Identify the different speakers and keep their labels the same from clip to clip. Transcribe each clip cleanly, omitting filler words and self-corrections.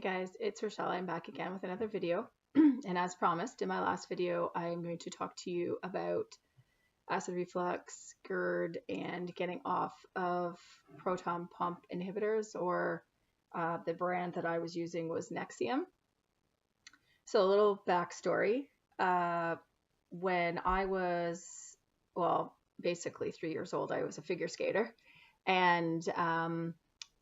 Speaker 1: Guys, it's Rochelle. I'm back again with another video. And as promised in my last video, I'm going to talk to you about acid reflux, GERD, and getting off of proton pump inhibitors, or the brand that I was using was Nexium. So a little backstory. When I was, basically 3 years old, I was a figure skater. And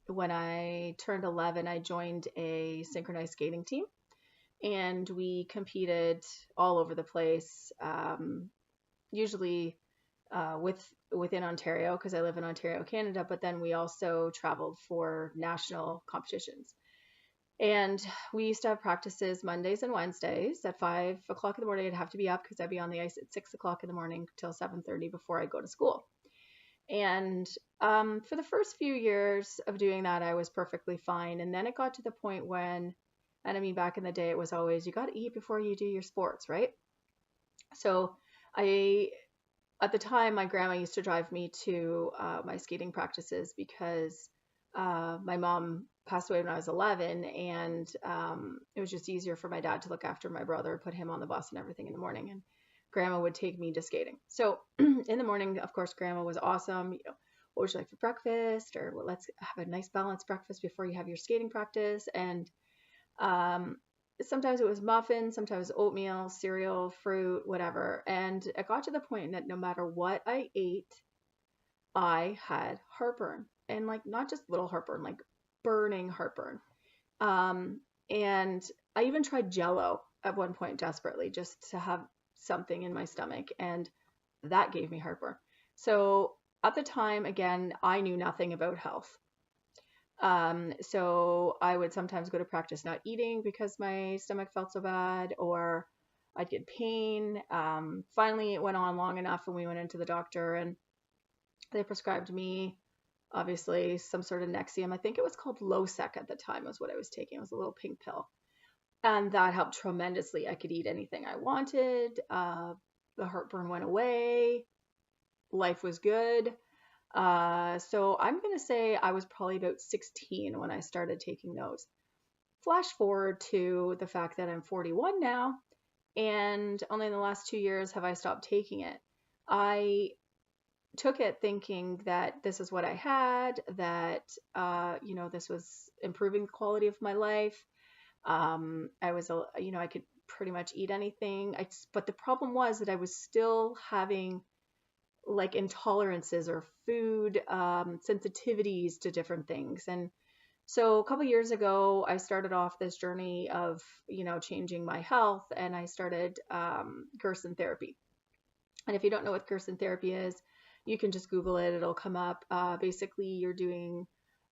Speaker 1: when I turned 11, I joined a synchronized skating team, and we competed all over the place, usually within Ontario, because I live in Ontario, Canada, but then we also traveled for national competitions. And we used to have practices Mondays and Wednesdays at 5 o'clock in the morning. I'd have to be up because I'd be on the ice at 6 o'clock in the morning till 7:30 before I go to school. And for the first few years of doing that, I was perfectly fine. And then it got to the point when, and I mean, back in the day, it was always, you got to eat before you do your sports, right? So at the time, my grandma used to drive me to my skating practices because my mom passed away when I was 11, and it was just easier for my dad to look after my brother, put him on the bus and everything in the morning. And grandma would take me to skating. So in the morning, of course, grandma was awesome. What would you like for breakfast? Or well, let's have a nice balanced breakfast before you have your skating practice. And sometimes it was muffins, sometimes oatmeal, cereal, fruit, whatever. And it got to the point that no matter what I ate, I had heartburn. And like, not just little heartburn, like burning heartburn. And I even tried Jell-O at one point desperately just to have something in my stomach, and that gave me heartburn. So at the time, again, I knew nothing about health. So I would sometimes go to practice not eating because my stomach felt so bad, or I'd get pain. Finally, it went on long enough, and we went into the doctor, and they prescribed me, obviously, some sort of Nexium. I think it was called Losec at the time was what I was taking. It was a little pink pill. And that helped tremendously. I could eat anything I wanted. The heartburn went away. Life was good. So I'm going to say I was probably about 16 when I started taking those. Flash forward to the fact that I'm 41 now, and only in the last 2 years have I stopped taking it. I took it thinking that this is what I had, that, this was improving the quality of my life. I was, I could pretty much eat anything. But the problem was that I was still having like intolerances or food sensitivities to different things. And so a couple years ago, I started off this journey of, changing my health, and I started Gerson therapy. And if you don't know what Gerson therapy is, you can just Google it. It'll come up. Basically, you're doing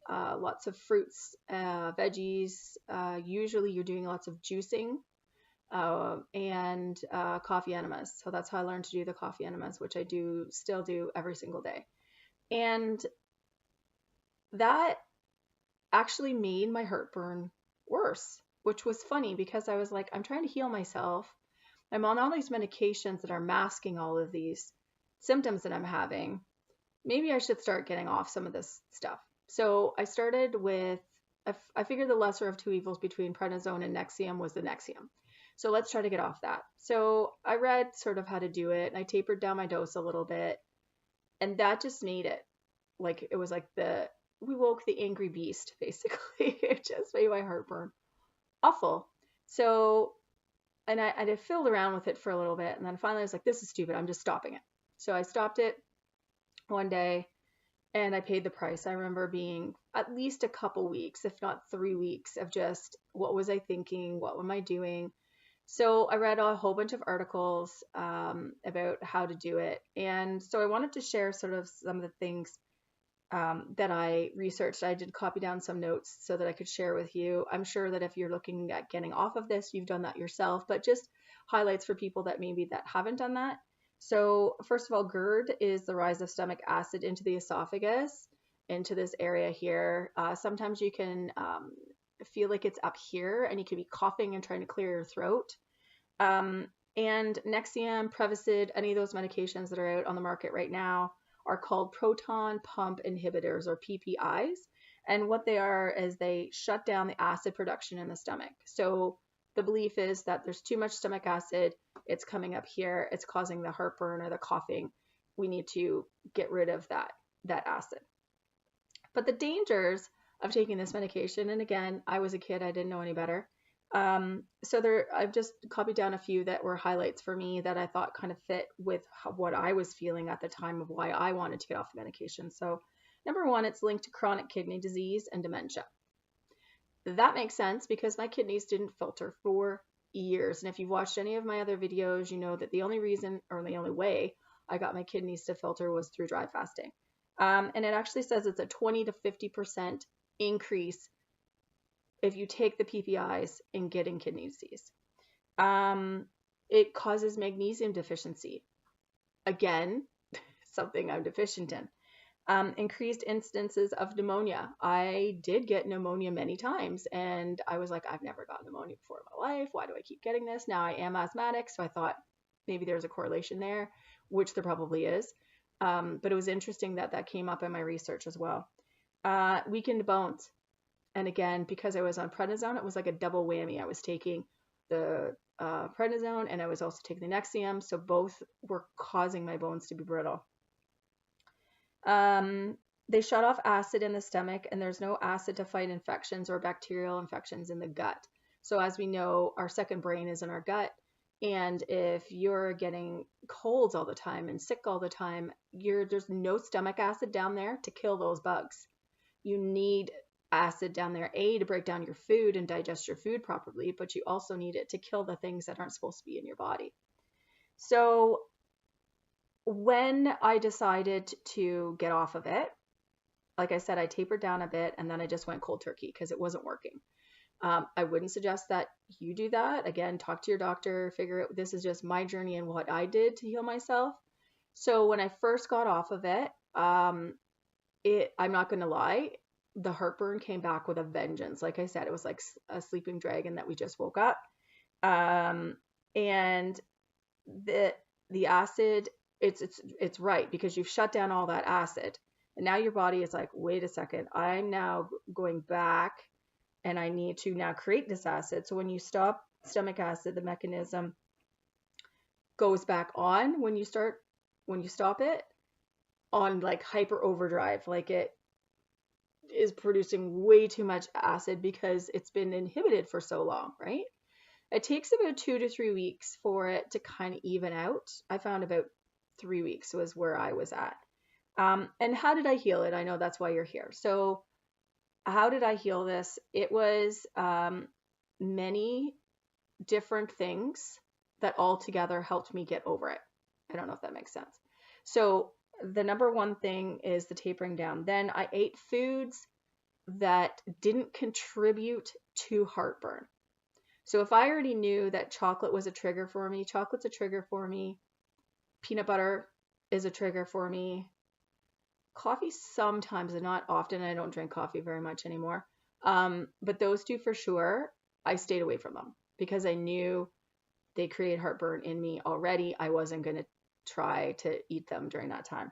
Speaker 1: lots of fruits, veggies. Usually you're doing lots of juicing and coffee enemas. So that's how I learned to do the coffee enemas, which I still do every single day. And that actually made my heartburn worse, which was funny because I was like, I'm trying to heal myself. I'm on all these medications that are masking all of these symptoms that I'm having. Maybe I should start getting off some of this stuff. So I started with, I figured the lesser of two evils between prednisone and Nexium was the Nexium. So let's try to get off that. So I read sort of how to do it, and I tapered down my dose a little bit, and that just made it like, it was like we woke the angry beast, basically. It just made my heartburn awful. So, and I fiddled around with it for a little bit, and then finally I was like, this is stupid, I'm just stopping it. So I stopped it one day, and I paid the price. I remember being at least a couple weeks, if not 3 weeks, of just, what was I thinking? What am I doing? So I read a whole bunch of articles about how to do it. And so I wanted to share sort of some of the things that I researched. I did copy down some notes so that I could share with you. I'm sure that if you're looking at getting off of this, you've done that yourself, but just highlights for people that haven't done that. So first of all, GERD is the rise of stomach acid into the esophagus, into this area here. Sometimes you can feel like it's up here, and you could be coughing and trying to clear your throat. And Nexium, Prevacid, any of those medications that are out on the market right now are called proton pump inhibitors, or PPIs. And what they are is they shut down the acid production in the stomach. So the belief is that there's too much stomach acid. It's coming up here. It's causing the heartburn or the coughing. We need to get rid of that acid. But the dangers of taking this medication, and again, I was a kid, I didn't know any better. I've just copied down a few that were highlights for me that I thought kind of fit with what I was feeling at the time of why I wanted to get off the medication. So number one, it's linked to chronic kidney disease and dementia. That makes sense because my kidneys didn't filter for years. And if you've watched any of my other videos, you know that the only reason or the only way I got my kidneys to filter was through dry fasting. And it actually says it's a 20 to 50% increase if you take the PPIs in getting kidney disease. It causes magnesium deficiency. Again, something I'm deficient in. Increased instances of pneumonia. I did get pneumonia many times, and I was like, I've never gotten pneumonia before in my life. Why do I keep getting this? Now I am asthmatic, so I thought maybe there's a correlation there, which there probably is. But it was interesting that came up in my research as well. Weakened bones. And again, because I was on prednisone, it was like a double whammy. I was taking the prednisone and I was also taking the Nexium. So both were causing my bones to be brittle. They shut off acid in the stomach, and there's no acid to fight infections or bacterial infections in the gut. So as we know, our second brain is in our gut. And if you're getting colds all the time and sick all the time, there's no stomach acid down there to kill those bugs. You need acid down there, to break down your food and digest your food properly, but you also need it to kill the things that aren't supposed to be in your body. So when I decided to get off of it, like I said, I tapered down a bit and then I just went cold turkey because it wasn't working. I wouldn't suggest that you do that. Again, talk to your doctor, figure out, this is just my journey and what I did to heal myself. So when I first got off of it, I'm not going to lie, the heartburn came back with a vengeance. Like I said, it was like a sleeping dragon that we just woke up. And the acid, it's right because you've shut down all that acid. And now your body is like, wait a second, I'm now going back and I need to now create this acid. So when you stop stomach acid, the mechanism goes back on when you stop it on like hyper overdrive, like it is producing way too much acid because it's been inhibited for so long, right? It takes about 2 to 3 weeks for it to kind of even out. I found about 3 weeks was where I was at. And how did I heal it? I know that's why you're here. So how did I heal this? It was many different things that all together helped me get over it. I don't know if that makes sense. So the number one thing is the tapering down. Then I ate foods that didn't contribute to heartburn. So if I already knew that chocolate was a trigger for me, chocolate's a trigger for me, peanut butter is a trigger for me, coffee sometimes and not often. I don't drink coffee very much anymore. But those two for sure, I stayed away from them because I knew they create heartburn in me already. I wasn't going to try to eat them during that time.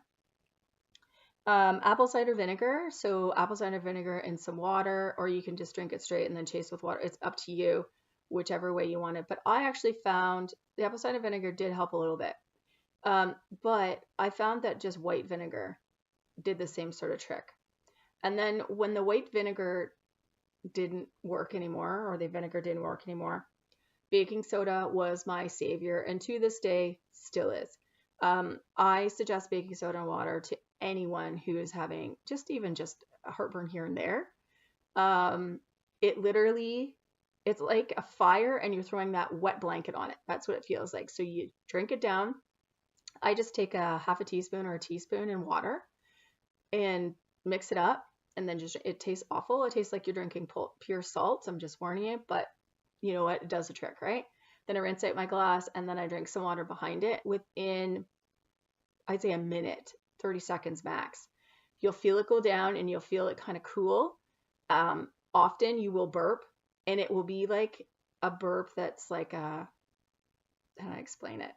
Speaker 1: Apple cider vinegar. So apple cider vinegar in some water, or you can just drink it straight and then chase with water. It's up to you, whichever way you want it. But I actually found the apple cider vinegar did help a little bit. But I found that just white vinegar did the same sort of trick. And then when the white vinegar didn't work anymore, or the vinegar didn't work anymore, baking soda was my savior, and to this day still is. I suggest baking soda and water to anyone who is having just heartburn here and there. It's like a fire and you're throwing that wet blanket on it. That's what it feels like. So you drink it down. I just take a half a teaspoon or a teaspoon in water and mix it up, and then it tastes awful. It tastes like you're drinking pure salt. I'm just warning you, but you know what? It does the trick, right? Then I rinse out my glass and then I drink some water behind it. Within, I'd say a minute, 30 seconds max, you'll feel it go down and you'll feel it kind of cool. Often you will burp, and it will be like a burp that's like how do I explain it?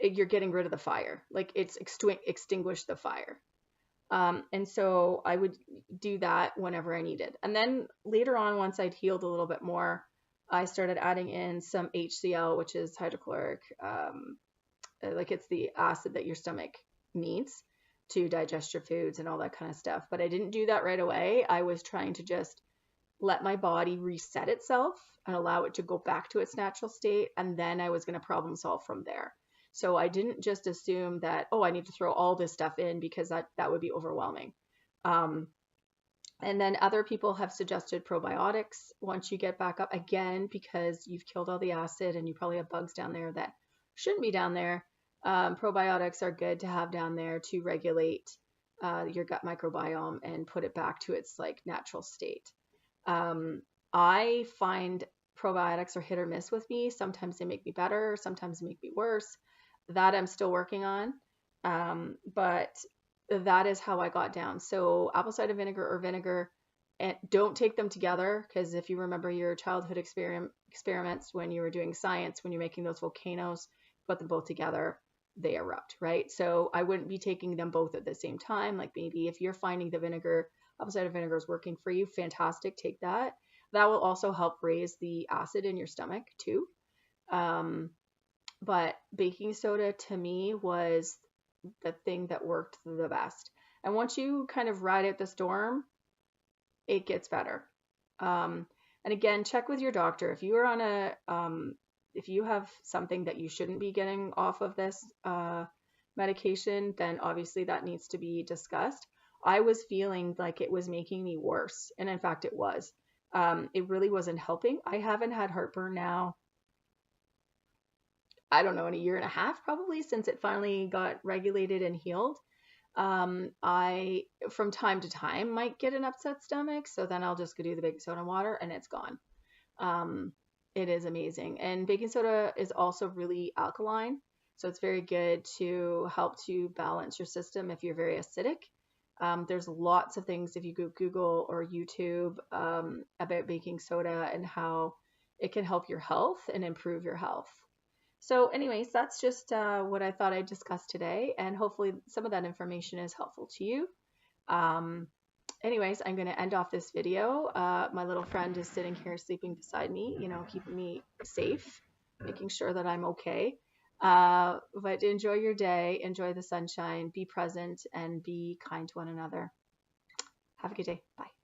Speaker 1: You're getting rid of the fire. Like it's extinguished the fire. And so I would do that whenever I needed. And then later on, once I'd healed a little bit more, I started adding in some HCl, which is hydrochloric, like it's the acid that your stomach needs to digest your foods and all that kind of stuff. But I didn't do that right away. I was trying to just let my body reset itself and allow it to go back to its natural state. And then I was going to problem solve from there. So I didn't just assume that, oh, I need to throw all this stuff in, because that would be overwhelming. And then other people have suggested probiotics once you get back up, again, because you've killed all the acid and you probably have bugs down there that shouldn't be down there. Probiotics are good to have down there to regulate your gut microbiome and put it back to its like natural state. I find probiotics are hit or miss with me. Sometimes they make me better, sometimes they make me worse. That I'm still working on. But that is how I got down. So apple cider vinegar or vinegar, and don't take them together, because if you remember your childhood experiments when you were doing science, when you're making those volcanoes, put them both together, they erupt, right? So I wouldn't be taking them both at the same time. Like maybe if you're finding the vinegar, apple cider vinegar is working for you, fantastic, take that. That will also help raise the acid in your stomach too. But baking soda to me was the thing that worked the best. And once you kind of ride out the storm, it gets better. And again, check with your doctor. If you are on a, if you have something that you shouldn't be getting off of this medication, then obviously that needs to be discussed. I was feeling like it was making me worse. And in fact, it was. It really wasn't helping. I haven't had heartburn now, I don't know, in a year and a half probably, since it finally got regulated and healed. I, from time to time, might get an upset stomach. So then I'll just go do the baking soda and water and it's gone. It is amazing. And baking soda is also really alkaline. So it's very good to help to balance your system if you're very acidic. There's lots of things if you go Google or YouTube about baking soda and how it can help your health and improve your health. So anyways, that's just what I thought I'd discuss today, and hopefully some of that information is helpful to you. Anyways, I'm going to end off this video. My little friend is sitting here sleeping beside me, you know, keeping me safe, making sure that I'm okay. But enjoy your day, enjoy the sunshine, be present, and be kind to one another. Have a good day. Bye.